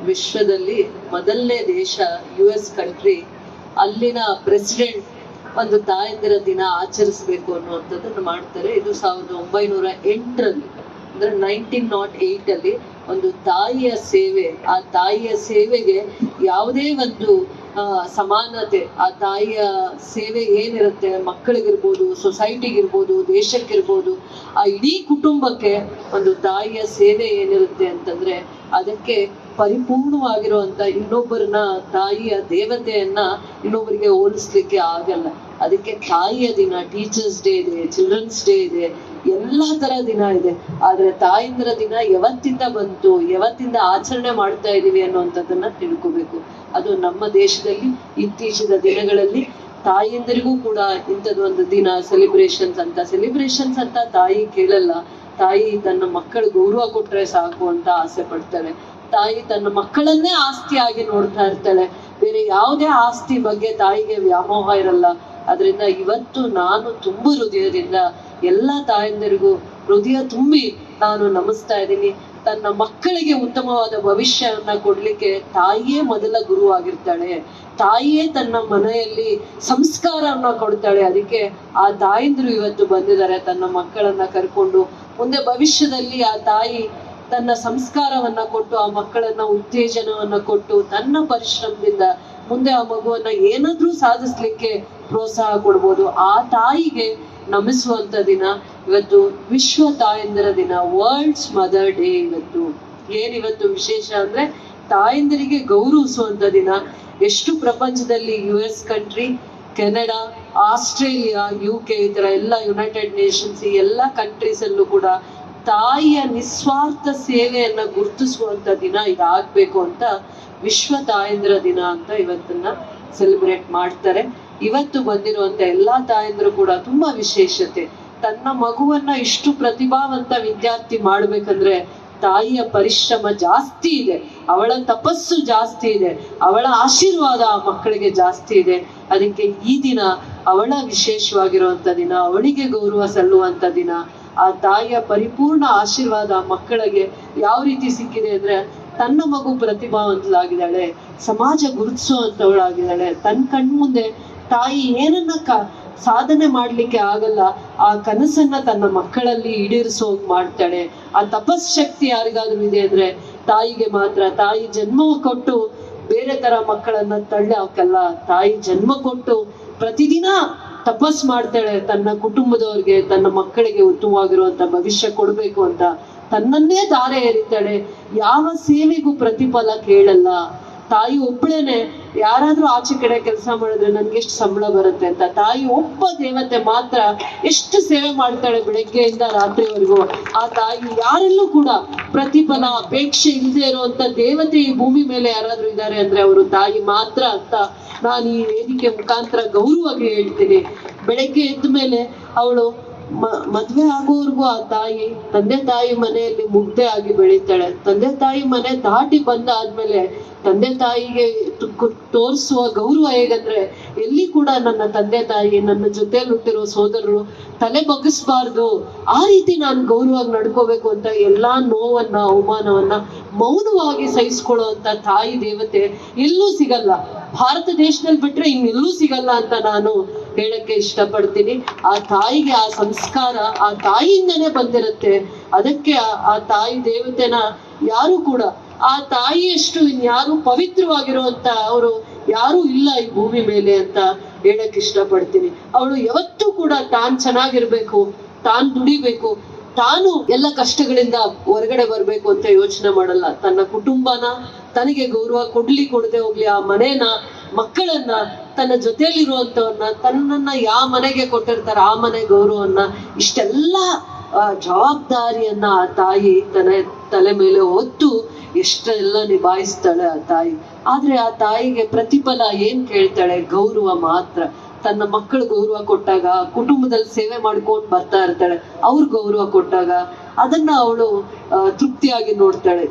ವಿಶ್ವದಲ್ಲಿ ಮೊದಲನೇ ದೇಶ US ಕಂಟ್ರಿ, ಅಲ್ಲಿನ ಪ್ರೆಸಿಡೆಂಟ್ ಒಂದು ತಾಯಂದಿರ ದಿನ ಆಚರಿಸಬೇಕು ಅನ್ನುವಂಥದ್ದನ್ನು ಮಾಡ್ತಾರೆ. ಇದು 1908ರಲ್ಲಿ ಅಂದ್ರೆ 1908 ಅಲ್ಲಿ ಒಂದು ತಾಯಿಯ ಸೇವೆ, ಆ ತಾಯಿಯ ಸೇವೆಗೆ ಯಾವುದೇ ಒಂದು ಸಮಾನತೆ, ಆ ತಾಯಿಯ ಸೇವೆ ಏನಿರುತ್ತೆ ಮಕ್ಕಳಿಗಿರ್ಬೋದು, ಸೊಸೈಟಿಗಿರ್ಬೋದು, ದೇಶಕ್ಕಿರ್ಬೋದು, ಆ ಇಡೀ ಕುಟುಂಬಕ್ಕೆ ಒಂದು ತಾಯಿಯ ಸೇವೆ ಏನಿರುತ್ತೆ ಅಂತಂದ್ರೆ ಅದಕ್ಕೆ ಪರಿಪೂರ್ಣವಾಗಿರುವಂತ ಇನ್ನೊಬ್ಬರನ್ನ, ತಾಯಿಯ ದೇವತೆಯನ್ನ ಇನ್ನೊಬ್ಬರಿಗೆ ಹೋಲಿಸ್ಲಿಕ್ಕೆ ಆಗಲ್ಲ. ಅದಕ್ಕೆ ತಾಯಿಯ ದಿನ, ಟೀಚರ್ಸ್ ಡೇ ಇದೆ, ಚಿಲ್ಡ್ರನ್ಸ್ ಡೇ ಇದೆ, ಎಲ್ಲಾ ತರ ದಿನ ಇದೆ. ಆದ್ರೆ ತಾಯಂದಿರ ದಿನ ಯಾವತ್ತಿಂದ ಬಂತು, ಯಾವತ್ತಿಂದ ಆಚರಣೆ ಮಾಡ್ತಾ ಇದೀವಿ ಅನ್ನುವಂಥದ್ದನ್ನ ತಿಳ್ಕೋಬೇಕು. ಅದು ನಮ್ಮ ದೇಶದಲ್ಲಿ ಇತ್ತೀಚಿನ ದಿನಗಳಲ್ಲಿ ತಾಯಿಯಂದರಿಗೂ ಕೂಡ ಇಂಥದ್ದೊಂದು ದಿನ ಸೆಲಿಬ್ರೇಷನ್ಸ್ ಅಂತ ತಾಯಿ ಕೇಳಲ್ಲ. ತಾಯಿ ತನ್ನ ಮಕ್ಕಳ ಗೌರವ ಕೊಟ್ರೆ ಸಾಕು ಅಂತ ಆಸೆ ಪಡ್ತಾಳೆ. ತಾಯಿ ತನ್ನ ಮಕ್ಕಳನ್ನೇ ಆಸ್ತಿಯಾಗಿ ನೋಡ್ತಾ ಇರ್ತಾಳೆ. ಬೇರೆ ಯಾವುದೇ ಆಸ್ತಿ ಬಗ್ಗೆ ತಾಯಿಗೆ ವ್ಯಾಮೋಹ ಇರಲ್ಲ. ಅದರಿಂದ ಇವತ್ತು ನಾನು ತುಂಬ ಹೃದಯದಿಂದ ಎಲ್ಲ ತಾಯಂದಿರಿಗೂ ಹೃದಯ ತುಂಬಿ ನಾನು ನಮಿಸ್ತಾ ಇದ್ದೀನಿ. ತನ್ನ ಮಕ್ಕಳಿಗೆ ಉತ್ತಮವಾದ ಭವಿಷ್ಯವನ್ನ ಕೊಡ್ಲಿಕ್ಕೆ ತಾಯಿಯೇ ಮೊದಲ ಗುರು ಆಗಿರ್ತಾಳೆ. ತಾಯಿಯೇ ತನ್ನ ಮನೆಯಲ್ಲಿ ಸಂಸ್ಕಾರವನ್ನ ಕೊಡ್ತಾಳೆ. ಅದಕ್ಕೆ ಆ ತಾಯಂದಿರು ಇವತ್ತು ಬಂದಿದ್ದಾರೆ ತನ್ನ ಮಕ್ಕಳನ್ನ ಕರ್ಕೊಂಡು. ಮುಂದೆ ಭವಿಷ್ಯದಲ್ಲಿ ಆ ತಾಯಿ ತನ್ನ ಸಂಸ್ಕಾರವನ್ನ ಕೊಟ್ಟು, ಆ ಮಕ್ಕಳನ್ನ ಉತ್ತೇಜನವನ್ನ ಕೊಟ್ಟು, ತನ್ನ ಪರಿಶ್ರಮದಿಂದ ಮುಂದೆ ಆ ಮಗುವನ್ನ ಏನಾದ್ರೂ ಸಾಧಿಸ್ಲಿಕ್ಕೆ ಪ್ರೋತ್ಸಾಹ ಕೊಡ್ಬೋದು. ಆ ತಾಯಿಗೆ ನಮಿಸುವಂತ ದಿನ ಇವತ್ತು. ವಿಶ್ವ ತಾಯಂದಿರ ದಿನ, ವರ್ಲ್ಡ್ಸ್ ಮದರ್ ಡೇ. ಏನಿವತ್ತು ವಿಶೇಷ ಅಂದ್ರೆ ತಾಯಂದಿರಿಗೆ ಗೌರವಿಸುವಂತ ದಿನ. ಎಷ್ಟು ಪ್ರಪಂಚದಲ್ಲಿ US country, Canada, Australia, UK, ಈ ತರ ಎಲ್ಲ ಯುನೈಟೆಡ್ ನೇಷನ್ಸ್, ಈ ಎಲ್ಲ ಕಂಟ್ರೀಸ್ ಅಲ್ಲೂ ಕೂಡ ತಾಯಿಯ ನಿಸ್ವಾರ್ಥ ಸೇವೆಯನ್ನ ಗುರುತಿಸುವಂತ ದಿನ ಇದಾಗ್ಬೇಕು ಅಂತ ವಿಶ್ವ ತಾಯಂದಿರ ದಿನ ಅಂತ ಇವತ್ತನ್ನ ಸೆಲೆಬ್ರೇಟ್ ಮಾಡ್ತಾರೆ. ಇವತ್ತು ಬಂದಿರುವಂತ ಎಲ್ಲಾ ತಾಯಂದಿರು ಕೂಡ ತುಂಬಾ ವಿಶೇಷತೆ. ತನ್ನ ಮಗುವನ್ನ ಇಷ್ಟು ಪ್ರತಿಭಾವಂತ ವಿದ್ಯಾರ್ಥಿ ಮಾಡ್ಬೇಕಂದ್ರೆ ತಾಯಿಯ ಪರಿಶ್ರಮ ಜಾಸ್ತಿ ಇದೆ, ಅವಳ ತಪಸ್ಸು ಜಾಸ್ತಿ ಇದೆ, ಅವಳ ಆಶೀರ್ವಾದ ಆ ಮಕ್ಕಳಿಗೆ ಜಾಸ್ತಿ ಇದೆ. ಅದಕ್ಕೆ ಈ ದಿನ ಅವಳ ವಿಶೇಷವಾಗಿರುವಂತ ದಿನ, ಅವಳಿಗೆ ಗೌರವ ಸಲ್ಲುವಂತ ದಿನ. ಆ ತಾಯಿಯ ಪರಿಪೂರ್ಣ ಆಶೀರ್ವಾದ ಮಕ್ಕಳಿಗೆ ಯಾವ ರೀತಿ ಸಿಕ್ಕಿದೆ ಅಂದ್ರೆ, ತನ್ನ ಮಗು ಪ್ರತಿಭಾವಂತಳಾಗಿದ್ದಾಳೆ, ಸಮಾಜ ಗುರುತಿಸುವಂತವಳಾಗಿದ್ದಾಳೆ. ತನ್ನ ಕಣ್ಮುಂದೆ ತಾಯಿ ಏನನ್ನ ಸಾಧನೆ ಮಾಡ್ಲಿಕ್ಕೆ ಆಗಲ್ಲ, ಆ ಕನಸನ್ನ ತನ್ನ ಮಕ್ಕಳಲ್ಲಿ ಈಡೇರಿಸೋಗ್ ಮಾಡ್ತಾಳೆ. ಆ ತಪಶಕ್ತಿ ಯಾರಿಗಾದ್ರೂ ಇದೆ ಅಂದ್ರೆ ತಾಯಿಗೆ ಮಾತ್ರ. ತಾಯಿ ಜನ್ಮ ಕೊಟ್ಟು ಬೇರೆ ತರ ಮಕ್ಕಳನ್ನ ತಳ್ಳಿ ಹಾಕಲ್ಲ. ತಾಯಿ ಜನ್ಮ ಕೊಟ್ಟು ಪ್ರತಿದಿನ ತಪಸ್ ಮಾಡ್ತಾಳೆ. ತನ್ನ ಕುಟುಂಬದವ್ರಿಗೆ, ತನ್ನ ಮಕ್ಕಳಿಗೆ ಉತ್ತಮವಾಗಿರುವಂತ ಭವಿಷ್ಯ ಕೊಡ್ಬೇಕು ಅಂತ ತನ್ನನ್ನೇ ಧಾರೆ ಎರಿತಾಳೆ. ಯಾವ ಸೇವೆಗೂ ಪ್ರತಿಫಲ ಕೇಳಲ್ಲ. ತಾಯಿ ಒಬ್ಬಳೇನೆ. ಯಾರಾದ್ರೂ ಆಚೆ ಕಡೆ ಕೆಲಸ ಮಾಡಿದ್ರೆ ನನ್ಗೆ ಎಷ್ಟು ಸಂಬಳ ಬರುತ್ತೆ ಅಂತ, ತಾಯಿ ಒಬ್ಬ ದೇವತೆ ಮಾತ್ರ ಎಷ್ಟು ಸೇವೆ ಮಾಡ್ತಾಳೆ ಬೆಳಗ್ಗೆಯಿಂದ ರಾತ್ರಿವರೆಗೂ. ಆ ತಾಯಿ ಯಾರೆಲ್ಲೂ ಕೂಡ ಪ್ರತಿಫಲ ಅಪೇಕ್ಷೆ ಇಲ್ಲದೆ ಇರುವಂತ ದೇವತೆ ಈ ಭೂಮಿ ಮೇಲೆ ಯಾರಾದ್ರೂ ಇದ್ದಾರೆ ಅಂದ್ರೆ ಅವರು ತಾಯಿ ಮಾತ್ರ ಅಂತ ನಾನು ಈ ವೇದಿಕೆ ಮುಖಾಂತರ ಗೌರವವಾಗಿ ಹೇಳ್ತೀನಿ. ಬೆಳಗ್ಗೆ ಎದ್ದ ಮೇಲೆ ಅವಳು ಮದ್ವೆ ಆಗೋವರೆಗೂ ಆ ತಾಯಿ ತಂದೆ ತಾಯಿ ಮನೆಯಲ್ಲಿ ಮುಗ್ಧೆ ಆಗಿ ಬೆಳೀತಾಳೆ. ತಂದೆ ತಾಯಿ ಮನೆ ದಾಟಿ ಬಂದಾದ್ಮೇಲೆ ತಂದೆ ತಾಯಿಗೆ ತೋರಿಸುವ ಗೌರವ ಹೇಗಂದ್ರೆ, ಎಲ್ಲಿ ಕೂಡ ನನ್ನ ತಂದೆ ತಾಯಿ, ನನ್ನ ಜೊತೆಲಿ ಹುಟ್ಟಿರೋ ಸೋದರರು ತಲೆ ಬಗ್ಗಿಸ್ಬಾರ್ದು, ಆ ರೀತಿ ನಾನು ಗೌರವವಾಗಿ ನಡ್ಕೋಬೇಕು ಅಂತ ಎಲ್ಲಾ ನೋವನ್ನ, ಅವಮಾನವನ್ನ ಮೌನವಾಗಿ ಸಹಿಸ್ಕೊಳ್ಳೋ ಅಂತ ತಾಯಿ ದೇವತೆ ಎಲ್ಲೂ ಸಿಗಲ್ಲ. ಭಾರತ ದೇಶದಲ್ಲಿ ಬಿಟ್ರೆ ಇನ್ನೆಲ್ಲೂ ಸಿಗಲ್ಲ ಅಂತ ನಾನು ಹೇಳಕ್ಕೆ ಇಷ್ಟಪಡ್ತೀನಿ. ಆ ತಾಯಿಗೆ ಆ ಸಂಸ್ಕಾರ ಆ ತಾಯಿಯಿಂದನೇ ಬಂದಿರುತ್ತೆ. ಅದಕ್ಕೆ ಆ ತಾಯಿ ದೇವತೆನ ಯಾರು ಕೂಡ, ಆ ತಾಯಿಯಷ್ಟು ಇನ್ಯಾರು ಪವಿತ್ರವಾಗಿರುವಂತ ಅವರು ಯಾರು ಇಲ್ಲ ಈ ಭೂಮಿ ಮೇಲೆ ಅಂತ ಹೇಳಕ್ ಇಷ್ಟಪಡ್ತೀನಿ. ಅವಳು ಯಾವತ್ತೂ ಕೂಡ ತಾನ್ ಚೆನ್ನಾಗಿರ್ಬೇಕು, ತಾನ್ ದುಡಿಬೇಕು, ತಾನು ಎಲ್ಲ ಕಷ್ಟಗಳಿಂದ ಹೊರಗಡೆ ಬರ್ಬೇಕು ಅಂತ ಯೋಚನೆ ಮಾಡಲ್ಲ. ತನ್ನ ಕುಟುಂಬನ ತನಗೆ ಗೌರವ ಕೊಡದೆ ಹೋಗ್ಲಿ, ಆ ಮನೇನ, ಮಕ್ಕಳನ್ನ, ತನ್ನ ಜೊತೆಯಲ್ಲಿರುವಂತವನ್ನ, ತನ್ನನ್ನ ಯಾವ ಮನೆಗೆ ಕೊಟ್ಟಿರ್ತಾರ ಆ ಮನೆ ಗೌರವನ್ನ, ಇಷ್ಟೆಲ್ಲ ಜವಾಬ್ದಾರಿಯನ್ನ ಆ ತಾಯಿ ತನ್ನ ತಲೆ ಮೇಲೆ ಹೊತ್ತು ಎಷ್ಟೆಲ್ಲ ನಿಭಾಯಿಸ್ತಾಳೆ ಆ ತಾಯಿ. ಆದ್ರೆ ಆ ತಾಯಿಗೆ ಪ್ರತಿಫಲ ಏನ್ ಕೇಳ್ತಾಳೆ? ಗೌರವ ಮಾತ್ರ. ತನ್ನ ಮಕ್ಕಳು ಗೌರವ ಕೊಟ್ಟಾಗ, ಕುಟುಂಬದಲ್ಲಿ ಸೇವೆ ಮಾಡ್ಕೊಂಡು ಬರ್ತಾ ಇರ್ತಾಳೆ, ಅವ್ರ ಗೌರವ ಕೊಟ್ಟಾಗ ಅದನ್ನ ಅವಳು ತೃಪ್ತಿಯಾಗಿ ನೋಡ್ತಾಳೆ.